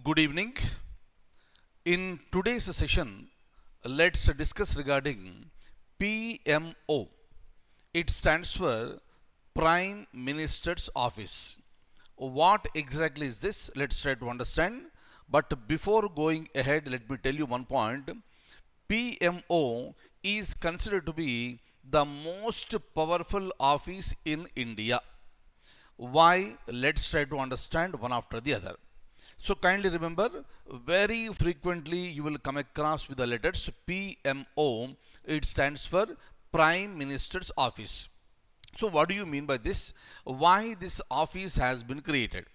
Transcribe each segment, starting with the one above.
Good evening. In today's session, let's discuss regarding PMO. It stands for Prime Minister's Office. What exactly is this? Let's try to understand. But before going ahead, let me tell you one point. PMO is considered to be the most powerful office in India. Why? Let's try to understand one after the other. So kindly remember, very frequently you will come across with the letters PMO. It stands for Prime Minister's Office. So what do you mean by this? Why this office has been created?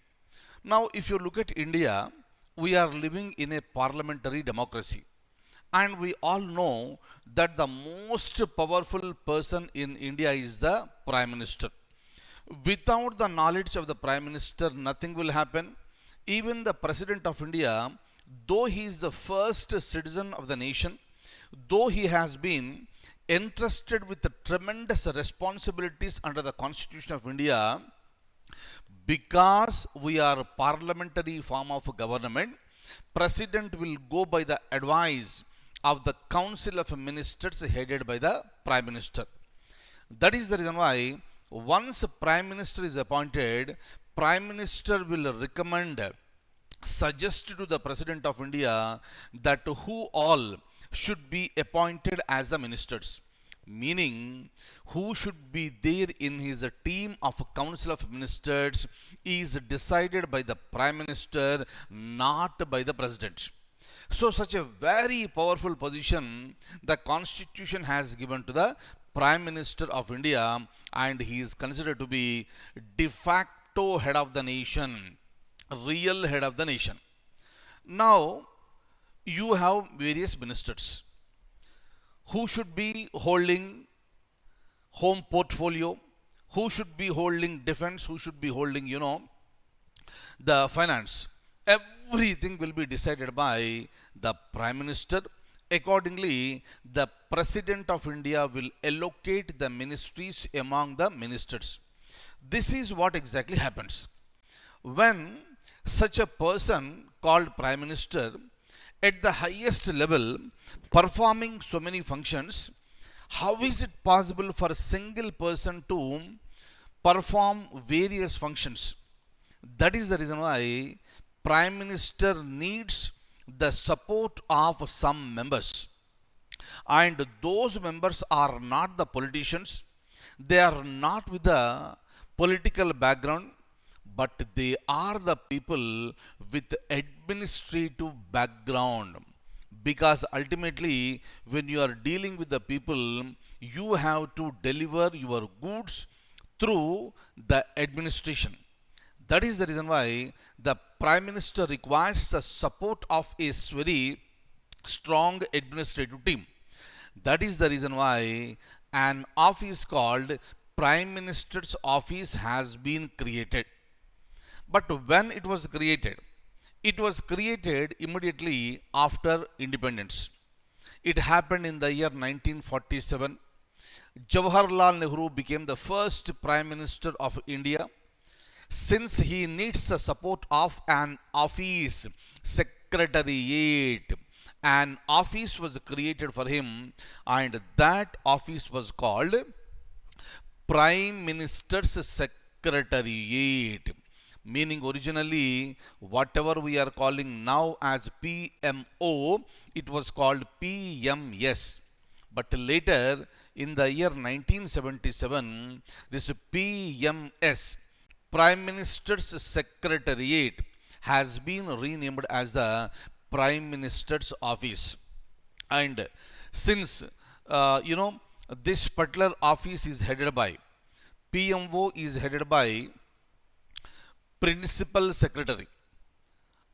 Now if you look at India, we are living in a parliamentary democracy. And we all know that the most powerful person in India is the Prime Minister. Without the knowledge of the Prime Minister, nothing will happen. Even the President of India, though he is the first citizen of the nation, though he has been entrusted with the tremendous responsibilities under the Constitution of India, because we are a parliamentary form of government, President will go by the advice of the Council of Ministers headed by the Prime Minister. That is the reason why once a Prime Minister is appointed, Prime Minister will recommend, suggest to the President of India that who all should be appointed as the ministers. Meaning, who should be there in his team of Council of Ministers is decided by the Prime Minister, not by the President. So, such a very powerful position the Constitution has given to the Prime Minister of India, and he is considered to be de facto head of the nation, real head of the nation. Now, you have various ministers who should be holding home portfolio, who should be holding defense, who should be holding, the finance. Everything will be decided by the Prime Minister. Accordingly, the President of India will allocate the ministries among the ministers. This is what exactly happens. When such a person called Prime Minister at the highest level performing so many functions, how is it possible for a single person to perform various functions? That is the reason why Prime Minister needs the support of some members. And those members are not the politicians. They are not with the political background, but they are the people with administrative background. Because ultimately, when you are dealing with the people, you have to deliver your goods through the administration. That is the reason why the Prime Minister requires the support of a very strong administrative team. That is the reason why an office called Prime Minister's Office has been created. But when it was created immediately after independence. It happened in the year 1947. Jawaharlal Nehru became the first Prime Minister of India. Since he needs the support of an office, secretariat, an office was created for him, and that office was called Prime Minister's Secretariat. Meaning originally, whatever we are calling now as PMO, it was called PMS. But later, in the year 1977, this PMS, Prime Minister's Secretariat, has been renamed as the Prime Minister's Office. And since, this particular office is headed by, PMO is headed by Principal Secretary.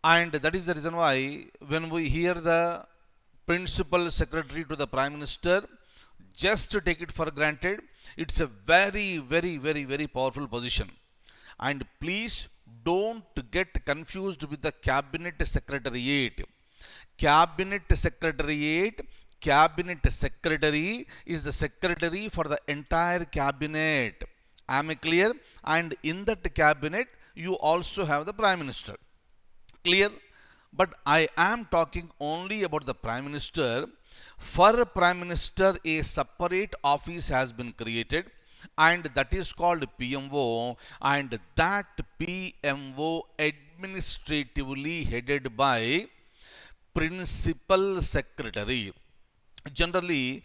And that is the reason why when we hear the Principal Secretary to the Prime Minister, just to take it for granted, it's a very, very, very, very powerful position. And please don't get confused with the Cabinet Secretariat. Cabinet Secretariat, Cabinet Secretary is the secretary for the entire cabinet. Am I clear? And in that cabinet, you also have the Prime Minister. Clear? But I am talking only about the Prime Minister. For Prime Minister, a separate office has been created, and that is called PMO, and that PMO administratively headed by Principal Secretary. Generally,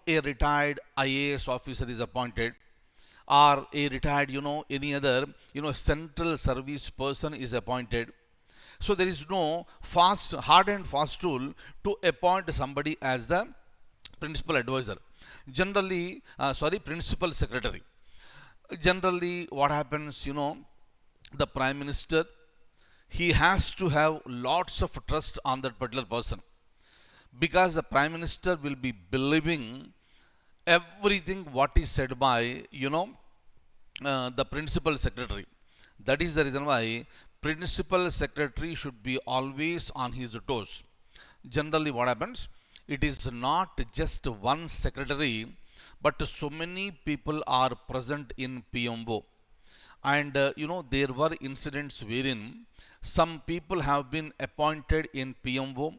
a retired IAS officer is appointed, or a retired, any other, central service person is appointed. So there is no hard and fast rule to appoint somebody as the principal advisor. Generally, principal secretary. Generally, what happens, the prime minister, he has to have lots of trust on that particular person, because the prime minister will be believing everything what is said by, the principal secretary. That is the reason why principal secretary should be always on his toes. Generally, what happens? It is not just one secretary, but so many people are present in PMO. And there were incidents wherein some people have been appointed in PMO,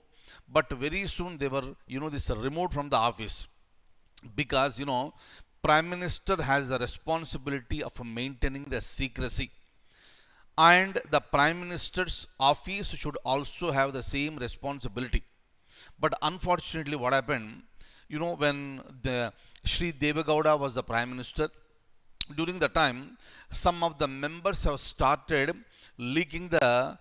but very soon they were, this removed from the office, because prime minister has the responsibility of maintaining the secrecy, and the prime minister's office should also have the same responsibility. But unfortunately, what happened, when the Sri Devagowda was the prime minister, during the time, some of the members have started leaking the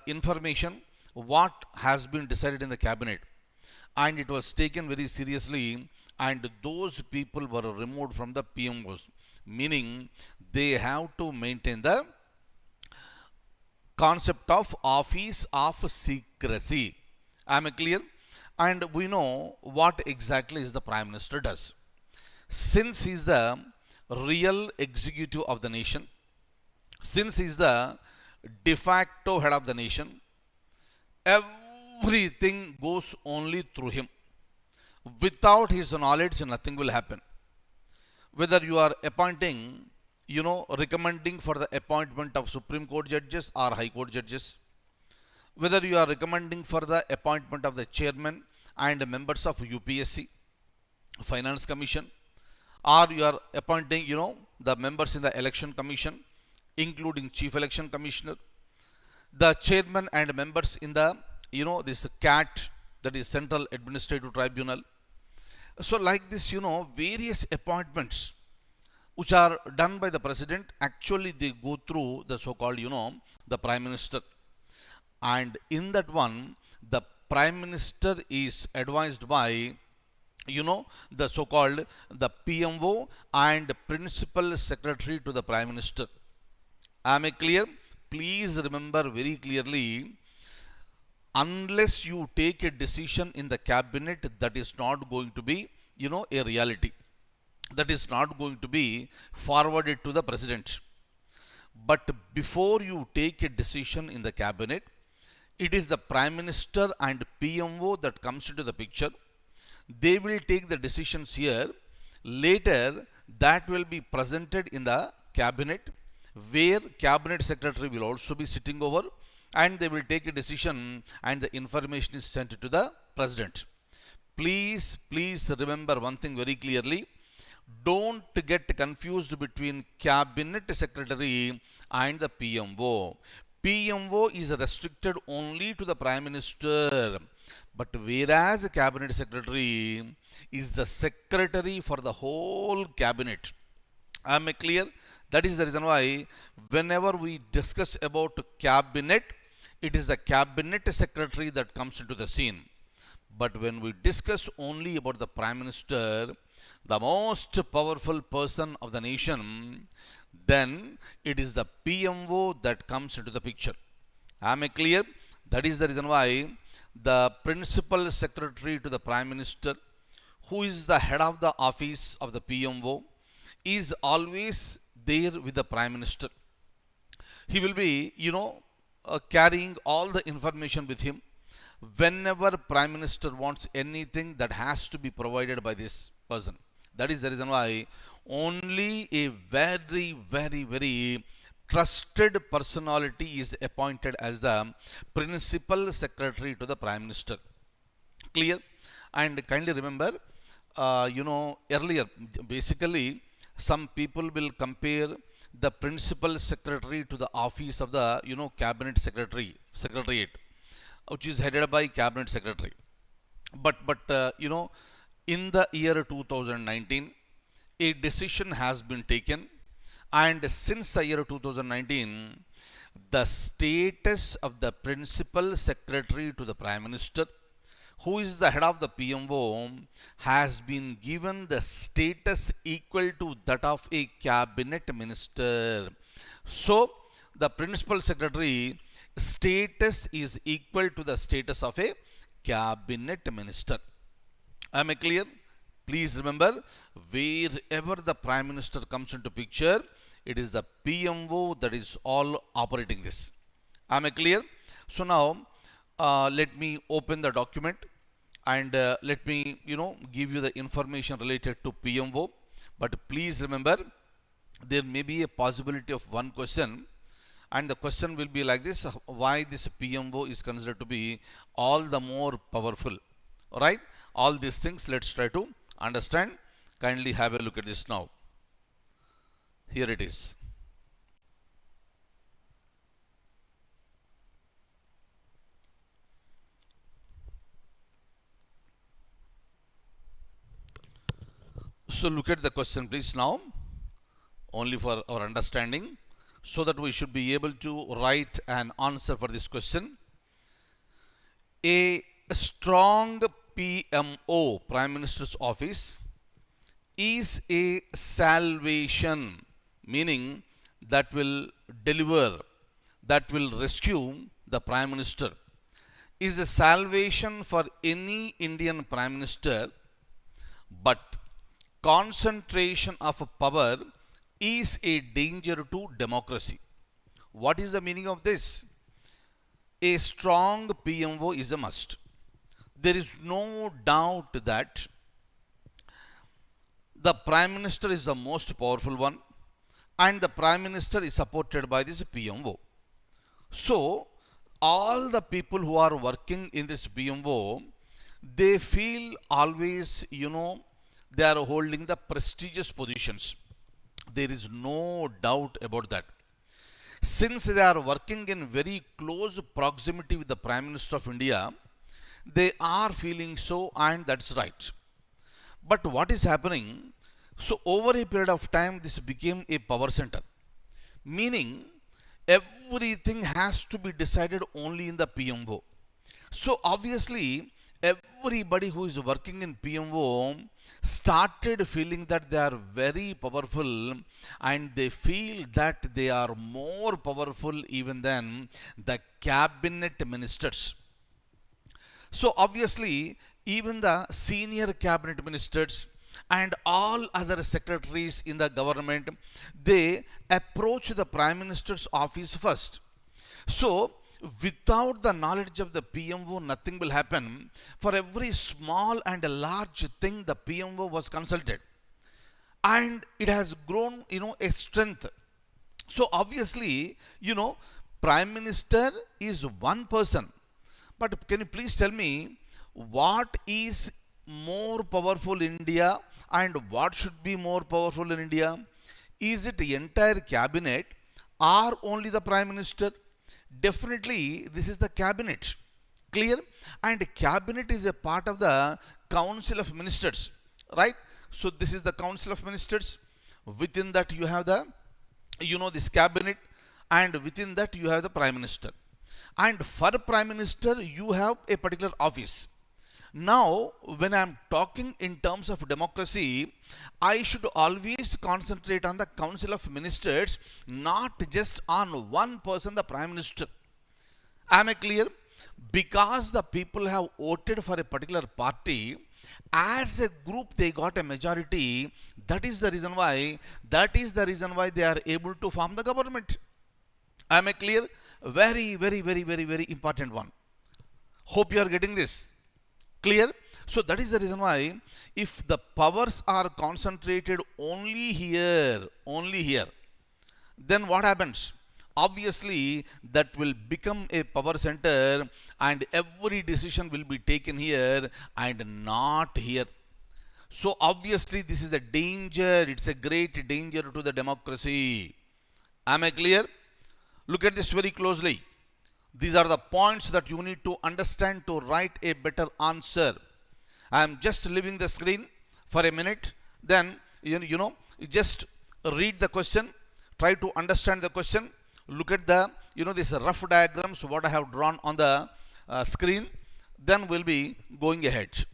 information what has been decided in the cabinet, and it was taken very seriously, and those people were removed from the PMOs, meaning they have to maintain the concept of office of secrecy. Am I clear? And we know what exactly is the prime minister does. Since he is the real executive of the nation, since he is the de facto head of the nation, everything goes only through him. Without his knowledge, nothing will happen. Whether you are appointing, recommending for the appointment of Supreme Court judges or High Court judges, whether you are recommending for the appointment of the chairman and members of UPSC, Finance Commission, or you are appointing, the members in the Election Commission, including Chief Election Commissioner, the chairman and members in the, this CAT, that is Central Administrative Tribunal. So like this, various appointments which are done by the president, actually they go through the so-called, the prime minister. And in that one, the prime minister is advised by, the so-called the PMO and principal secretary to the prime minister. Am I clear? Please remember very clearly, unless you take a decision in the cabinet, that is not going to be, a reality. That is not going to be forwarded to the president. But before you take a decision in the cabinet, it is the prime minister and PMO that comes into the picture. They will take the decisions here. Later, that will be presented in the cabinet, where cabinet secretary will also be sitting over, and they will take a decision, and the information is sent to the president. Please remember one thing very clearly. Don't get confused between cabinet secretary and the PMO. PMO is restricted only to the prime minister, but whereas the cabinet secretary is the secretary for the whole cabinet. Am I clear? That is the reason why whenever we discuss about cabinet, it is the cabinet secretary that comes into the scene. But when we discuss only about the prime minister, the most powerful person of the nation, then it is the PMO that comes into the picture. Am I clear? That is the reason why the principal secretary to the prime minister, who is the head of the office of the PMO, is always there with the prime minister. He will be, carrying all the information with him. Whenever prime minister wants anything, that has to be provided by this person. That is the reason why only a very trusted personality is appointed as the principal secretary to the Prime Minister. Clear? And kindly remember, earlier, basically, some people will compare the principal secretary to the office of the, cabinet secretariat, which is headed by cabinet secretary. But in the year 2019, a decision has been taken, and since the year 2019, the status of the principal secretary to the Prime Minister, who is the head of the PMO, has been given the status equal to that of a cabinet minister. So, the principal secretary status is equal to the status of a cabinet minister. Am I clear? Please remember, wherever the Prime Minister comes into picture, it is the PMO that is all operating this. Am I clear? So now, let me open the document and let me, give you the information related to PMO. But please remember, there may be a possibility of one question, and the question will be like this: why this PMO is considered to be all the more powerful? Alright? All these things, let's try to understand. Kindly have a look at this now. Here it is. So look at the question please now, only for our understanding, so that we should be able to write an answer for this question. A strong PMO, Prime Minister's Office, is a salvation, meaning that will deliver, that will rescue the Prime Minister, is a salvation for any Indian Prime Minister, but concentration of power is a danger to democracy. What is the meaning of this? A strong PMO is a must. There is no doubt that the Prime Minister is the most powerful one, and the Prime Minister is supported by this PMO. So, all the people who are working in this PMO, they feel always, they are holding the prestigious positions. There is no doubt about that. Since they are working in very close proximity with the Prime Minister of India, they are feeling so, and that's right. But what is happening? So over a period of time, this became a power center, meaning everything has to be decided only in the PMO. So obviously, everybody who is working in PMO started feeling that they are very powerful, and they feel that they are more powerful even than the cabinet ministers. So obviously, even the senior cabinet ministers and all other secretaries in the government, they approach the Prime Minister's office first. So without the knowledge of the PMO, nothing will happen. For every small and large thing, the PMO was consulted, and it has grown, a strength. So obviously, Prime Minister is one person. But can you please tell me, what is more powerful in India, and what should be more powerful in India? Is it the entire cabinet or only the Prime Minister? Definitely, this is the cabinet. Clear? And cabinet is a part of the Council of Ministers, right? So this is the Council of Ministers. Within that you have the, this cabinet, and within that you have the Prime Minister. And for Prime Minister, you have a particular office. Now, when I am talking in terms of democracy, I should always concentrate on the Council of Ministers, not just on one person, the Prime Minister. Am I clear? Because the people have voted for a particular party, as a group they got a majority. That is the reason why they are able to form the government. Am I clear? Very, very, very, very, very important one. Hope you are getting this. Clear? So that is the reason why, if the powers are concentrated only here, then what happens? obviously that will become a power center and every decision will be taken here and not here. So obviously this is a danger, it's a great danger to the democracy. Am I clear? Look at this very closely. These are the points that you need to understand to write a better answer. I am just leaving the screen for a minute. Then you just read the question, try to understand the question. Look at the these rough diagrams what I have drawn on the screen. Then we'll be going ahead.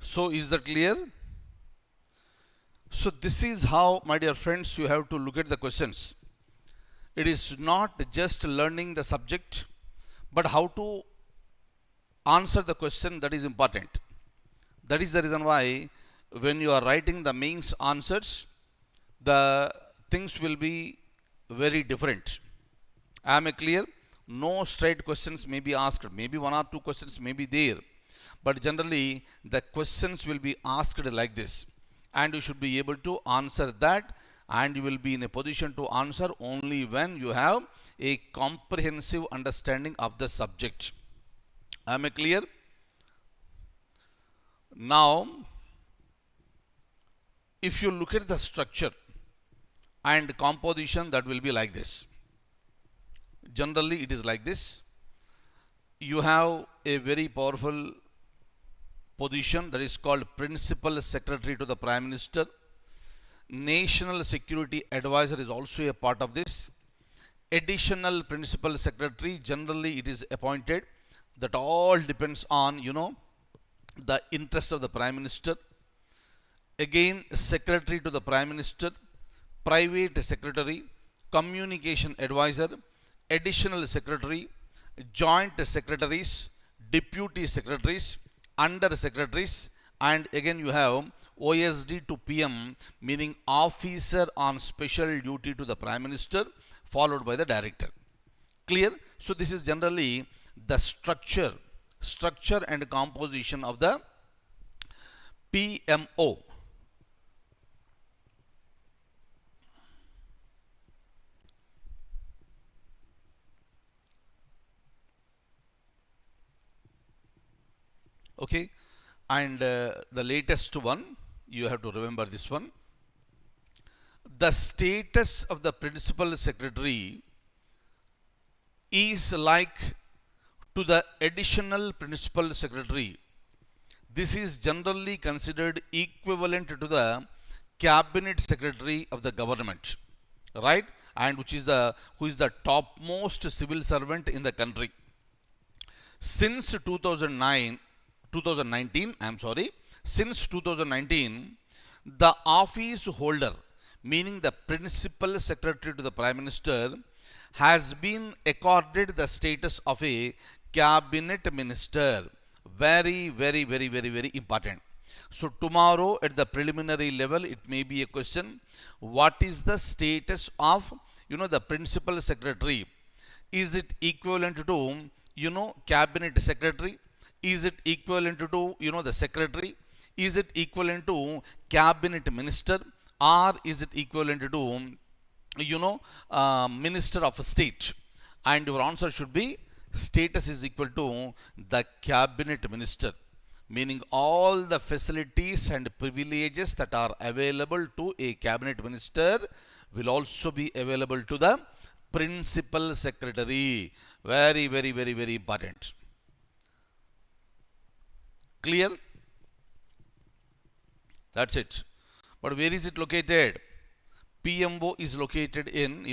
So is that clear? So this is how, my dear friends, you have to look at the questions. It is not just learning the subject, but how to answer the question that is important. That is the reason why when you are writing the mains answers, the things will be very different. Am I clear? No straight questions may be asked. Maybe one or two questions may be there. But generally, the questions will be asked like this. And you should be able to answer that. And you will be in a position to answer only when you have a comprehensive understanding of the subject. Am I clear? Now, if you look at the structure and composition, that will be like this. Generally, it is like this. You have a very powerful position that is called Principal Secretary to the Prime Minister. National Security Advisor is also a part of this. Additional Principal Secretary, generally it is appointed. That all depends on, the interest of the Prime Minister. Again, Secretary to the Prime Minister, Private Secretary, Communication Advisor, Additional Secretary, Joint Secretaries, Deputy Secretaries, Under Secretaries, and again you have OSD to PM, meaning Officer on Special Duty to the Prime Minister, followed by the Director. Clear? So this is generally the structure and composition of the PMO. Okay, and the latest one, you have to remember this one. The status of the Principal Secretary is like to the Additional Principal Secretary. This is generally considered equivalent to the Cabinet Secretary of the government, right? And who is the topmost civil servant in the country. Since 2019, since 2019, the office holder, meaning the Principal Secretary to the Prime Minister, has been accorded the status of a Cabinet Minister. Very, very, very, very, very important. So tomorrow at the preliminary level, it may be a question. What is the status of, the Principal Secretary? Is it equivalent to, cabinet secretary? Is it equivalent to, the secretary? Is it equivalent to cabinet minister? Or is it equivalent to, minister of state? And your answer should be status is equal to the cabinet minister, meaning all the facilities and privileges that are available to a cabinet minister will also be available to the principal secretary. Very, very, very, very important. Clear? That's it. But where is it located? PMO is located in,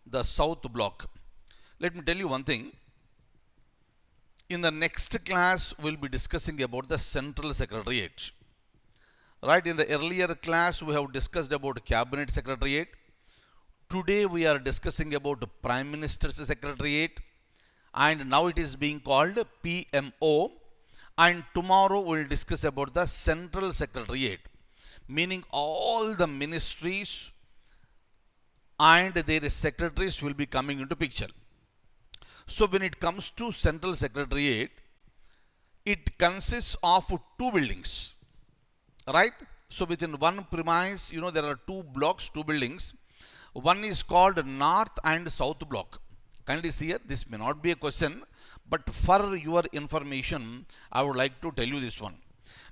the south block. Let me tell you one thing. In the next class, we'll be discussing about the central secretariat. Right? In the earlier class, we have discussed about cabinet secretariat. Today, we are discussing about the Prime Minister's secretariat. And now it is being called PMO. And tomorrow, we'll discuss about the central secretariat, meaning all the ministries and their secretaries will be coming into picture. So when it comes to central secretariat, it consists of two buildings, right? So within one premise, there are two blocks, two buildings. One is called north and south block. Kindly see here, this may not be a question, but for your information, I would like to tell you this one.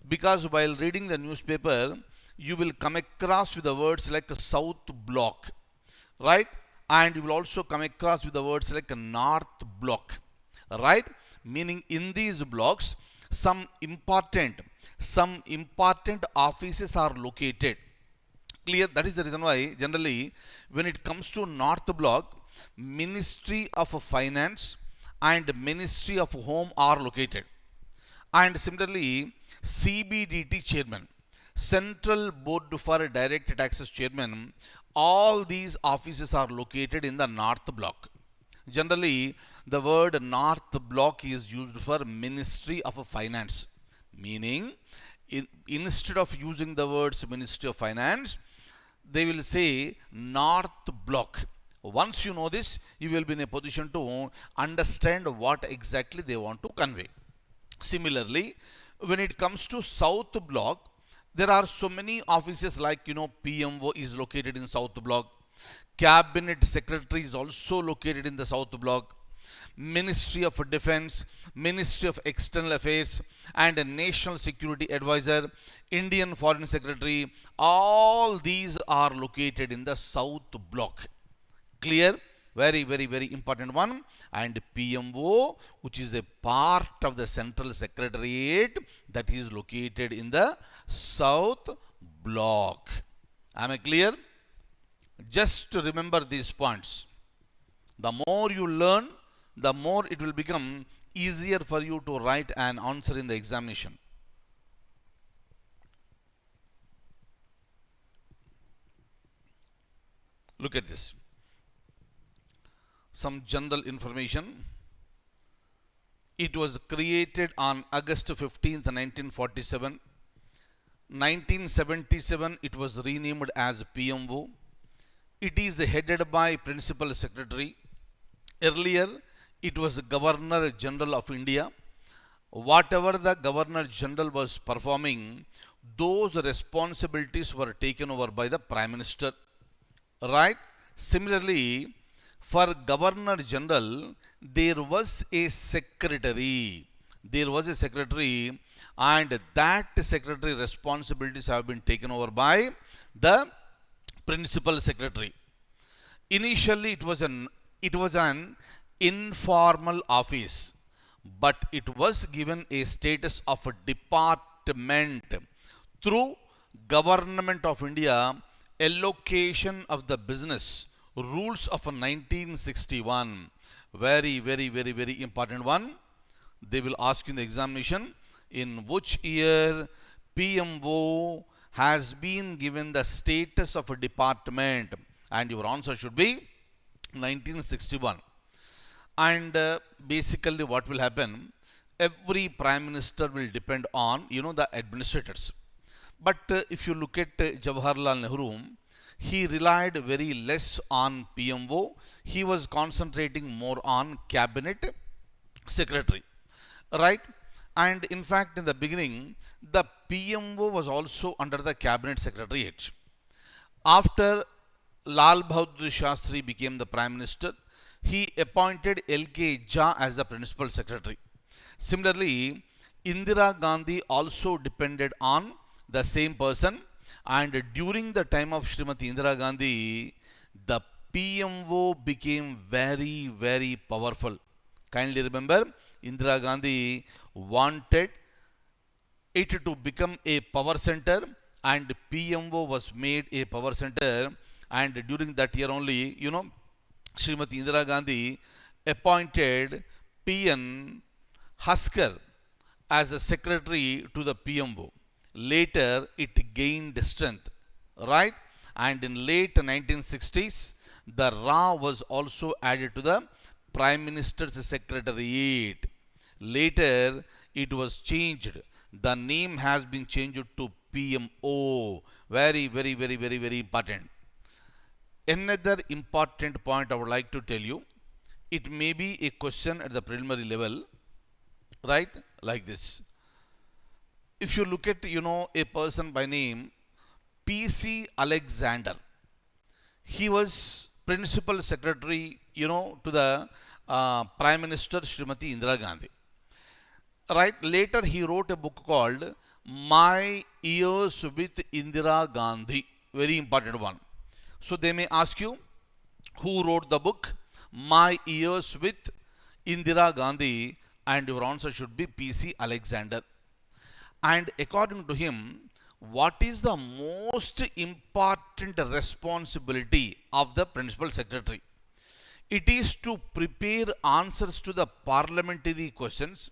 Because while reading the newspaper, you will come across with the words like south block, right? And you will also come across with the words like north block, right? Meaning in these blocks, some important offices are located. Clear? That is the reason why generally when it comes to north block, Ministry of Finance and Ministry of Home are located. And similarly, CBDT chairman, Central Board for Direct Taxes chairman, all these offices are located in the north block. Generally, the word north block is used for Ministry of Finance, meaning instead of using the words Ministry of Finance, they will say north block. Once you know this, you will be in a position to understand what exactly they want to convey. Similarly, when it comes to south block, there are so many offices like, PMO is located in south block. Cabinet secretary is also located in the south block. Ministry of Defense, Ministry of External Affairs, and National Security Advisor, Indian Foreign Secretary, all these are located in the south block. Clear? Very, very, very important one. And PMO, which is a part of the central secretariat, that is located in the south block. Am I clear? Just to remember these points. The more you learn, the more it will become easier for you to write an answer in the examination. Look at this. Some general information. It was created on August 15th, 1947. 1977, it was renamed as PMO. It is headed by Principal Secretary. Earlier, it was Governor General of India. Whatever the Governor General was performing, those responsibilities were taken over by the Prime Minister. Right? Similarly, for Governor General, there was a secretary. There was a secretary, and that secretary responsibilities have been taken over by the Principal Secretary. Initially, it was an informal office, but it was given a status of a department through Government of India allocation of the business rules of 1961. Very, very, very, very important one. They will ask you in the examination, in which year PMO has been given the status of a department, and your answer should be 1961. And basically what will happen, every Prime Minister will depend on, the administrators. But if you look at Jawaharlal Nehru, he relied very less on PMO. He was concentrating more on cabinet secretary, right? And in fact, in the beginning, the PMO was also under the cabinet secretariat. After Lal Bahadur Shastri became the prime minister, he appointed L.K. Jha as the principal secretary. Similarly, Indira Gandhi also depended on the same person, and during the time of Srimati Indira Gandhi, the PMO became very, very powerful. Kindly remember, Indira Gandhi wanted it to become a power center, and PMO was made a power center. And during that year only, Srimati Indira Gandhi appointed P.N. Haskar as a secretary to the PMO. Later, it gained strength, right? And in late 1960s, the RA was also added to the Prime Minister's Secretariat. Later, it was changed. The name has been changed to PMO. Very, very, very, very, very important. Another important point I would like to tell you, it may be a question at the preliminary level, right? Like this. If you look at, a person by name P.C. Alexander, he was principal secretary, to the Prime Minister Srimati Indira Gandhi. Right? Later, he wrote a book called My Years with Indira Gandhi. Very important one. So they may ask you, who wrote the book My Years with Indira Gandhi? And your answer should be P.C. Alexander. And according to him, what is the most important responsibility of the principal secretary? It is to prepare answers to the parliamentary questions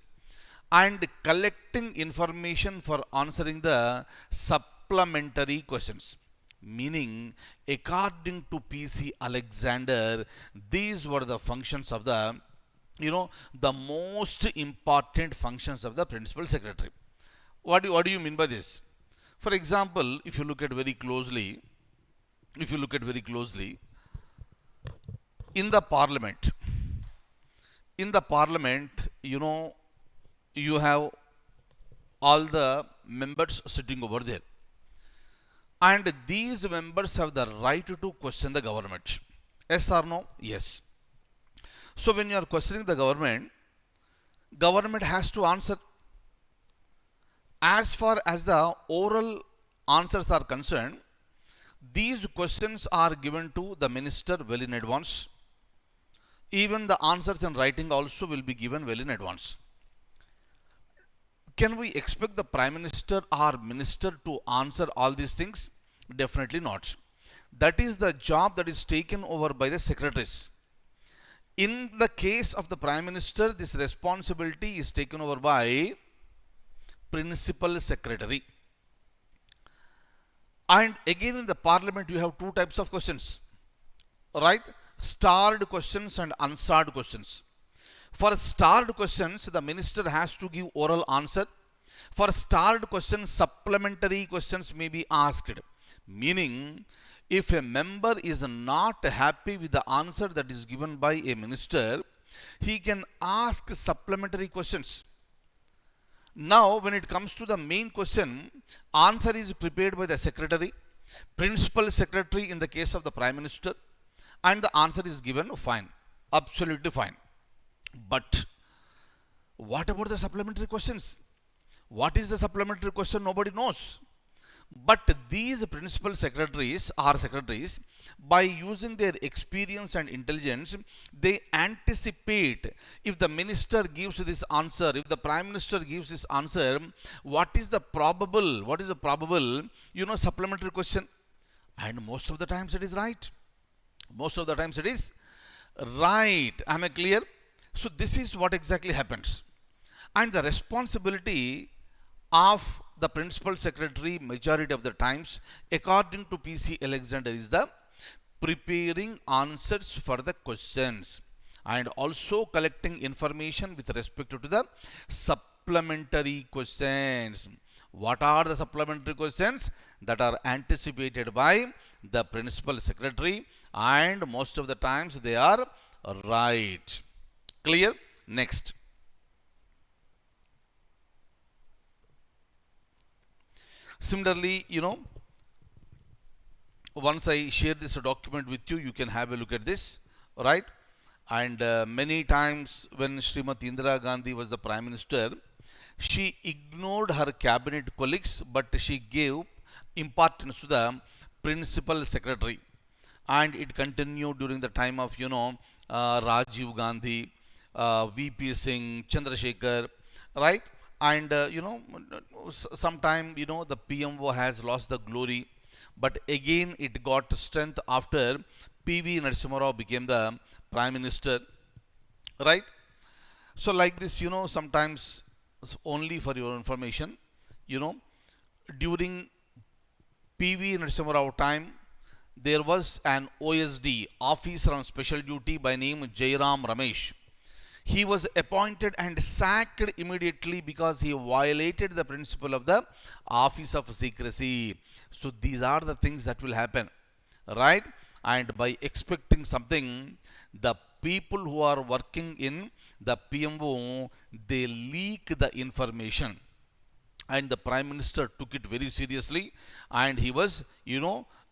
and collecting information for answering the supplementary questions. Meaning, according to P.C. Alexander, these were the functions of the, the most important functions of the principal secretary. What do you mean by this? For example, if you look at very closely, in the parliament, you have all the members sitting over there. And these members have the right to question the government. Yes or no? Yes. So when you are questioning the government has to answer. As far as the oral answers are concerned, these questions are given to the minister well in advance. Even the answers in writing also will be given well in advance. Can we expect the Prime Minister or Minister to answer all these things? Definitely not. That is the job that is taken over by the secretaries. In the case of the Prime Minister, this responsibility is taken over by Principal Secretary. And again, in the Parliament, you have two types of questions, right? Starred questions and unstarred questions. For starred questions, the minister has to give oral answer. For starred questions, supplementary questions may be asked. Meaning, if a member is not happy with the answer that is given by a minister, he can ask supplementary questions. Now, when it comes to the main question, answer is prepared by the secretary, principal secretary in the case of the Prime Minister, and the answer is given fine, absolutely fine. But what about the supplementary questions? What is the supplementary question? Nobody knows. But these principal secretaries, by using their experience and intelligence, they anticipate if the minister gives this answer, if the Prime Minister gives this answer, what is the probable, supplementary question? And most of the times it is right. Am I clear? So this is what exactly happens. And the responsibility of the principal secretary majority of the times, according to P.C. Alexander, is the preparing answers for the questions and also collecting information with respect to the supplementary questions. What are the supplementary questions that are anticipated by the principal secretary, and most of the times they are right. Clear? Next. Similarly, once I share this document with you, you can have a look at this, right? And many times when Srimati Indira Gandhi was the Prime Minister, she ignored her cabinet colleagues, but she gave importance to the principal secretary. And it continued during the time of, Rajiv Gandhi, VP Singh, Chandrasekhar, right? And, sometime, the PMO has lost the glory, but again it got strength after PV Narasimha Rao became the Prime Minister, right? So like this, sometimes, only for your information, during PV Narasimha Rao time, there was an OSD, officer on special duty, by name Jairam Ramesh. He was appointed and sacked immediately because he violated the principle of the office of secrecy. So these are the things that will happen, right? And by expecting something, the people who are working in the PMO, they leak the information. And the Prime Minister took it very seriously, and he was,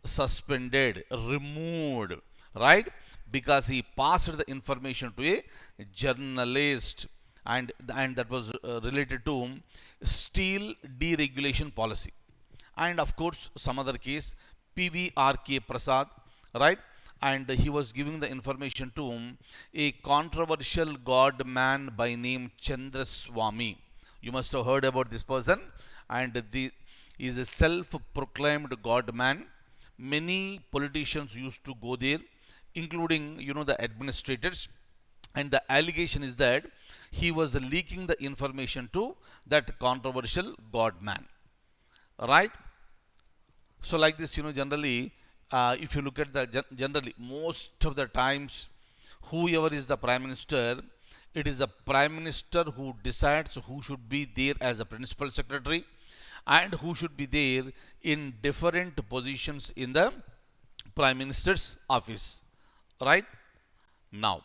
suspended, removed, right? Because he passed the information to a journalist, and that was related to steel deregulation policy. And of course, some other case, PVRK Prasad, right? And he was giving the information to a controversial god man by name Chandraswamy. You must have heard about this person, and he is a self-proclaimed god man. Many politicians used to go there, including, the administrators. And the allegation is that he was leaking the information to that controversial god man, right? So like this, generally, if you look at the generally, most of the times, whoever is the Prime Minister, it is the Prime Minister who decides who should be there as a principal secretary and who should be there in different positions in the Prime Minister's office, right? Now,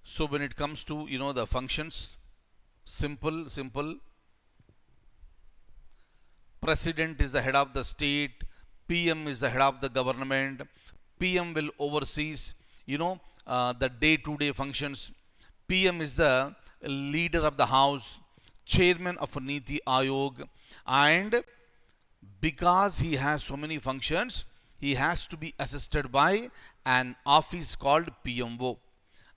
so when it comes to, the functions, simple. President is the head of the state, PM is the head of the government. PM will oversees, the day-to-day functions. PM is the leader of the house, chairman of Niti Ayog, and because he has so many functions, he has to be assisted by an office called PMO.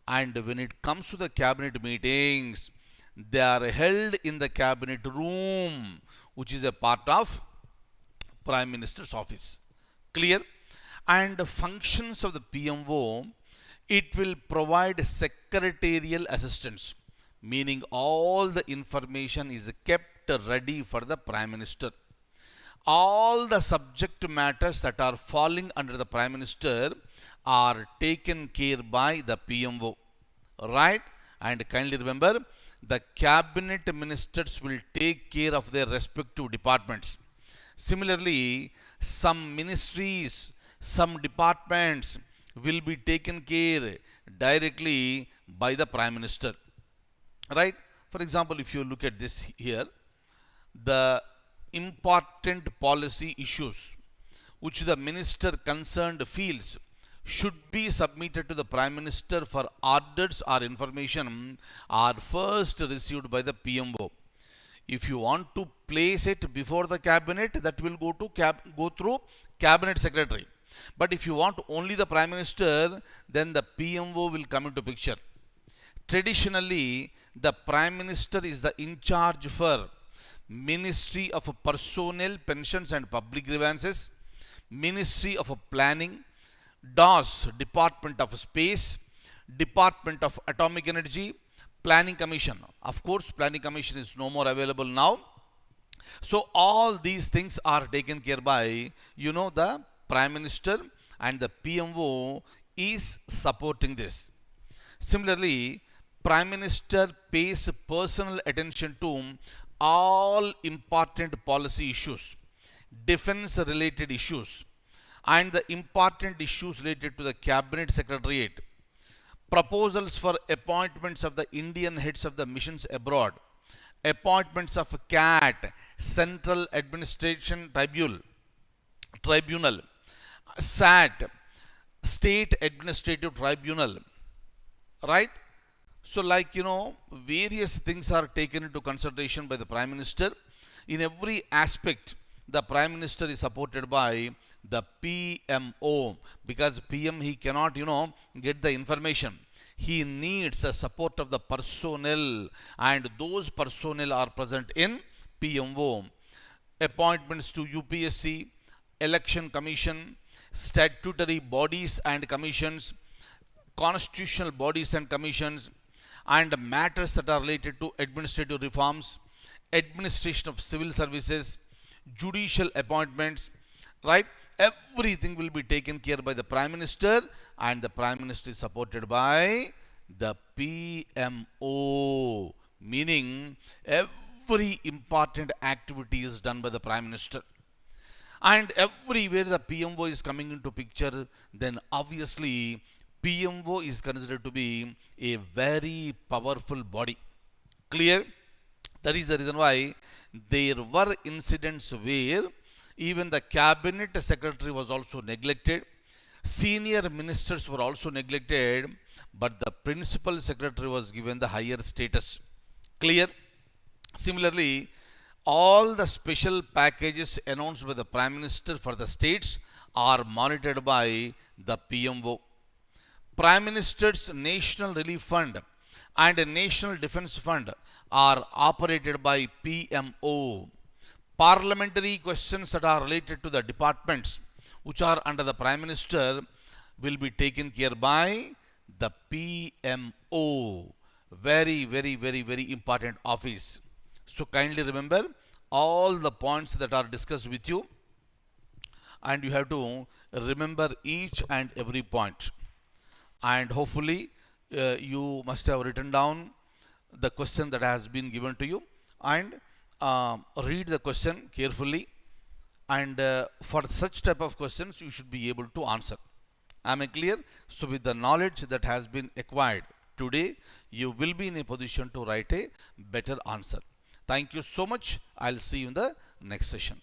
And when it comes to the cabinet meetings, they are held in the cabinet room, which is a part of Prime Minister's office. Clear? And the functions of the PMO, it will provide secretarial assistance, meaning all the information is kept ready for the Prime Minister. All the subject matters that are falling under the Prime Minister are taken care by the PMO, right? And kindly remember, the cabinet ministers will take care of their respective departments. Similarly, some ministries, some departments will be taken care directly by the Prime Minister, right? For example, if you look at this here, the important policy issues which the minister concerned feels should be submitted to the Prime Minister for orders or information are first received by the PMO. If you want to place it before the cabinet, that will go through cabinet secretary. But if you want only the Prime Minister, then the PMO will come into picture. Traditionally, the Prime Minister is the in charge for Ministry of Personnel, Pensions and Public Grievances, Ministry of Planning, DOS, Department of Space, Department of Atomic Energy, Planning Commission. Of course, Planning Commission is no more available now. So all these things are taken care by, the Prime Minister, and the PMO is supporting this. Similarly, Prime Minister pays personal attention to all important policy issues, defense related issues, and the important issues related to the cabinet secretariat, proposals for appointments of the Indian heads of the missions abroad, appointments of CAT, Central Administration Tribunal, SAT, State Administrative Tribunal, right? So, like, various things are taken into consideration by the Prime Minister. In every aspect, the Prime Minister is supported by the PMO, because PM, he cannot, get the information. He needs the support of the personnel, and those personnel are present in PMO. Appointments to UPSC, Election Commission, statutory bodies and commissions, constitutional bodies and commissions, and matters that are related to administrative reforms, administration of civil services, judicial appointments, right? Everything will be taken care by the Prime Minister, and the Prime Minister is supported by the PMO, meaning every important activity is done by the Prime Minister. And everywhere the PMO is coming into picture, then obviously PMO is considered to be a very powerful body. Clear? That is the reason why there were incidents where even the cabinet secretary was also neglected, senior ministers were also neglected, but the principal secretary was given the higher status. Clear? Similarly, all the special packages announced by the Prime Minister for the states are monitored by the PMO. Prime Minister's National Relief Fund and National Defence Fund are operated by PMO. Parliamentary questions that are related to the departments which are under the Prime Minister will be taken care by the PMO. Very, very, very, very important office. So kindly remember all the points that are discussed with you, and you have to remember each and every point. And hopefully you must have written down the question that has been given to you, and read the question carefully, and for such type of questions you should be able to answer. Am I clear? So with the knowledge that has been acquired today, you will be in a position to write a better answer. Thank you so much. I'll see you in the next session.